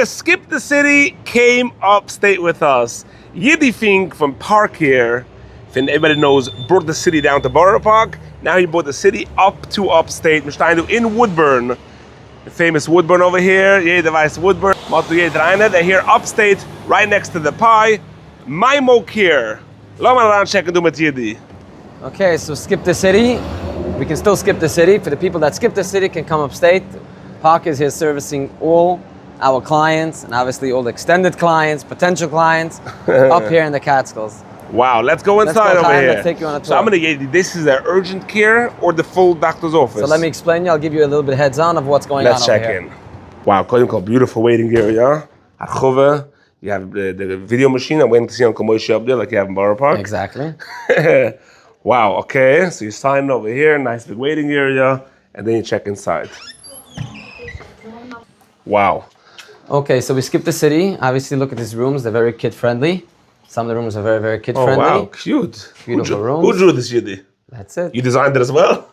Leute, Skip the City came upstate with us. Izy Fink from Park here, if everybody knows, brought the city down to Borough Park. Now he brought the city up to upstate. We're starting to in Woodbourne. The famous Woodbourne over here. Jeder weiß Woodbourne. Motto jeder eine. They're here upstate, right next to the pie. Maimon Care. Lass mal ran checken du mit Izy. Okay, so skip the city. We can still skip the city. For the people that skip the city can come upstate. Park is here servicing all our clients and obviously all the extended clients, potential clients up here in the Catskills. Wow, let's go inside over here. Let's take you on a tour. So I'm gonna get this is the urgent care or the full doctor's office? So let me explain you. I'll give you a little bit heads on of what's going on over here. Let's check in. Wow, beautiful waiting area. Achove. You have the video machine. I'm waiting to see Uncle Moshe up there like you have in Borough Park. Exactly. Wow, okay. So you sign over here, nice big waiting area, and then you check inside. Wow. Okay, so we skip the city. Obviously, look at these rooms. They're very kid-friendly. Some of the rooms are very, very kid-friendly. Oh, wow, cute. Beautiful rooms. Who drew this, Izy? That's it. You designed it as well?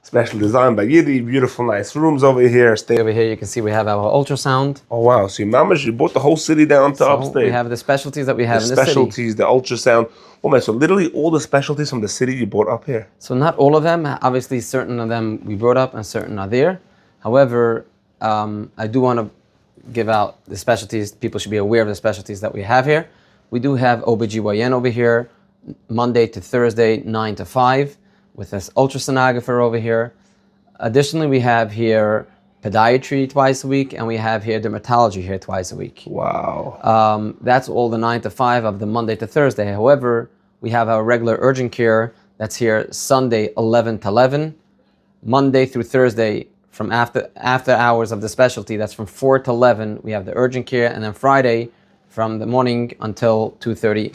Special design by Izy. Beautiful, nice rooms over here. Stay over here, you can see we have our ultrasound. Oh, wow. So you brought the whole city down to upstate. We have the specialties that we have in the city. Specialties, the ultrasound. Oh, man, so literally all the specialties from the city you brought up here. So not all of them. Obviously, certain of them we brought up and certain are there. However, I do want to give out the specialties. People should be aware of the specialties that we have here. We do have OB-GYN over here, Monday to Thursday, 9 to 5, with this ultrasonographer over here. Additionally, we have here Podiatry twice a week, and we have here Dermatology here twice a week. Wow. That's all the 9 to 5 of the Monday to Thursday. However, we have our regular urgent care that's here Sunday, 11 to 11, Monday through Thursday, from after hours of the specialty, that's from 4 to 11, we have the urgent care, and then Friday from the morning until 2:30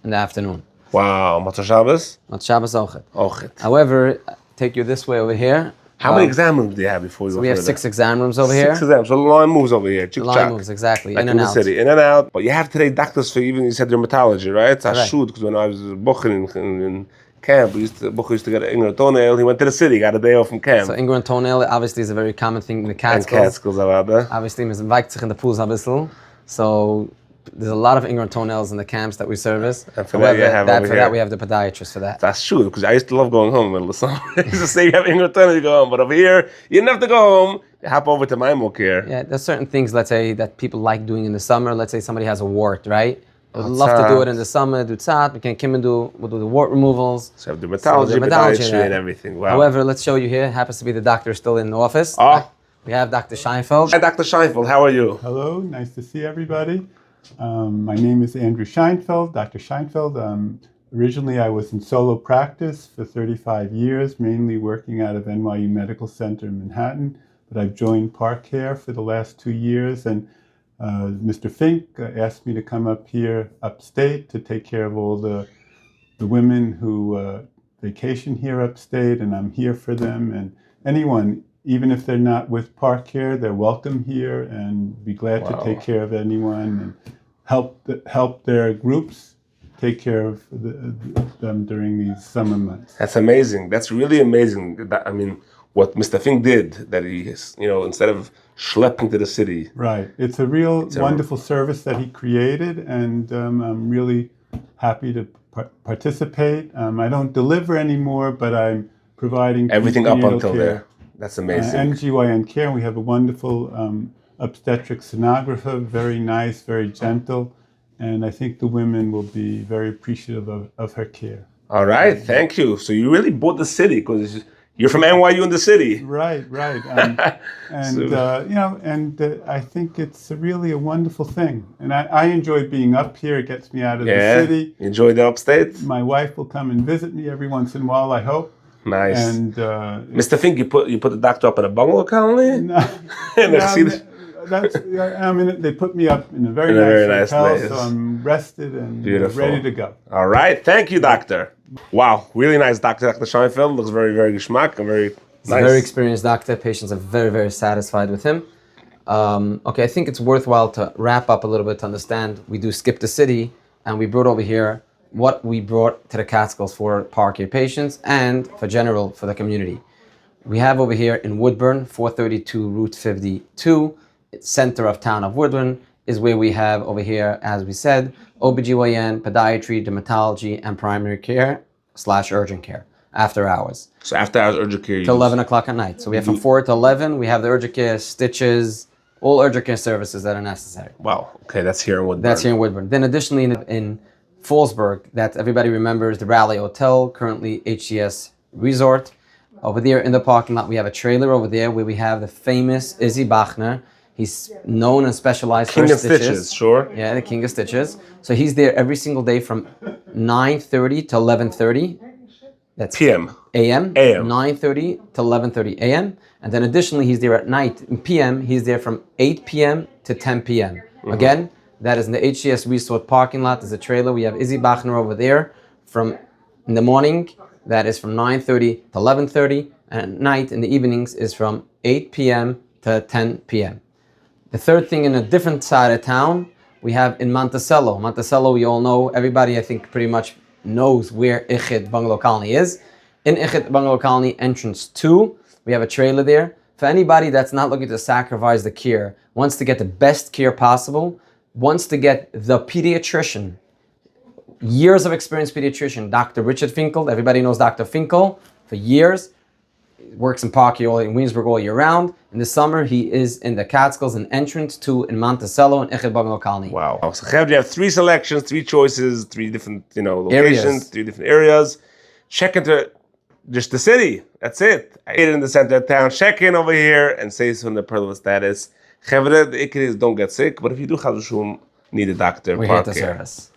in the afternoon. Wow, Matzah Shabbos? Matzah Shabbos Ochet. Ochet. However, take you this way over here. How many exam rooms do you have before you go? So we have 6 exam rooms over here. 6 exams, so the line moves over here. The line moves, exactly, like in and out. The city, in and out. But you have today doctors for even, you said dermatology, right? I shoot, because when I was Bochner in camp, Bochner used to get an ingrown toenail. He went to the city, got a day off from camp. So ingrown toenail obviously is a very common thing in the Catskills. And Catskills, obviously, man weigt sich in the pools a bisschen. So there's a lot of ingrown toenails in the camps that we service. And for that, we have the podiatrist for that. That's true, because I used to love going home in the middle of summer. I used to say you have ingrown toenail, you go home. But over here, you didn't have to go home. You hop over to Maimon Care. Yeah, there's certain things, let's say, that people like doing in the summer. Let's say somebody has a wart, right? We'd love to do it in the summer, do tzat. We can come and we'll do the wart removals. So have dermatology, podiatry, and everything. Wow. However, let's show you here. Happens to be the doctor still in the office. Oh. We have Dr. Scheinfeld. Hi, Dr. Scheinfeld. How are you? Hello. Nice to see everybody. My name is Andrew Scheinfeld, Dr. Scheinfeld. Originally, I was in solo practice for 35 years, mainly working out of NYU Medical Center in Manhattan. But I've joined Park Care for the last 2 years, and Mr. Fink asked me to come up here upstate to take care of all the women who vacation here upstate, and I'm here for them. And anyone, even if they're not with Park Care, they're welcome here, and be glad to take care of anyone and help their groups take care of them during these summer months. That's amazing. That's really amazing. I mean, what Mr. Fink did, that he, instead of schlepping to the city. Right. It's a wonderful service that he created, and I'm really happy to participate. I don't deliver anymore, but I'm providing everything up until care. There. That's amazing. OB-GYN care. We have a wonderful obstetric sonographer, very nice, very gentle, and I think the women will be very appreciative of her care. All right, thank you. So you really bought the city, because you're from NYU in the city. Right. I think it's really a wonderful thing. And I enjoy being up here. It gets me out of the city. You enjoy the upstate? My wife will come and visit me every once in a while, I hope. Nice. And Mr. Fink, you put the doctor up in a bungalow colony? They put me up in a very nice hotel, place. So I'm rested and ready to go. All right. Thank you, doctor. Wow. Really nice doctor, Dr. Scheinfeld. Looks very, very geschmack and very He's a very experienced doctor. Patients are very, very satisfied with him. Okay, I think it's worthwhile to wrap up a little bit to understand we do skip the city, and we brought over here what we brought to the Catskills for Park Care patients and for the community. We have over here in Woodbourne, 432 Route 52, center of town of Woodbourne is where we have over here, as we said, OB-GYN, Podiatry, Dermatology, and Primary Care / Urgent Care after hours. So after hours urgent care. Till 11 o'clock at night. So we have from 4 to 11, we have the urgent care, stitches, all urgent care services that are necessary. Wow. Okay, that's here in Woodbourne. That's here in Woodbourne. Then additionally in Forestburgh, that everybody remembers, the Reliegh Hotel, currently HCS Resort. Over there in the parking lot, we have a trailer over there where we have the famous Izy Bochner. He's known and specialized King for of stitches, sure. Yeah, the king of stitches. So he's there every single day from 9:30 to 11:30. That's PM. AM. AM. 9:30 to 11:30 AM. And then additionally, he's there at night. In PM, he's there from 8 PM to 10 PM. Again, that is in the HCS Resort parking lot. There's a trailer. We have Izy Bochner over there from in the morning. That is from 9:30 to 11:30. And at night, in the evenings, is from 8 PM to 10 PM. The third thing in a different side of town, we have in Monticello. Monticello, we all know, everybody I think pretty much knows where Ichud Bungalow Colony is. In Ichud Bungalow Colony, entrance 2, we have a trailer there. For anybody that's not looking to sacrifice the care, wants to get the best care possible, wants to get the pediatrician, years of experience pediatrician, Dr. Richard Finkel. Everybody knows Dr. Finkel for years. Works in Park in Williamsburg all year round. In the summer, he is in the Catskills and entrance 2 in Monticello and Ichud Bungalow Colony. Wow. So you have 3 selections, 3 choices, 3 different, locations, Areas. 3 different areas. Check into just the city. That's it. I ate in the center of town. Check in over here and say so in the Perlowitz status. The Ichud is don't get sick, but if you do have need a doctor. We're here to service.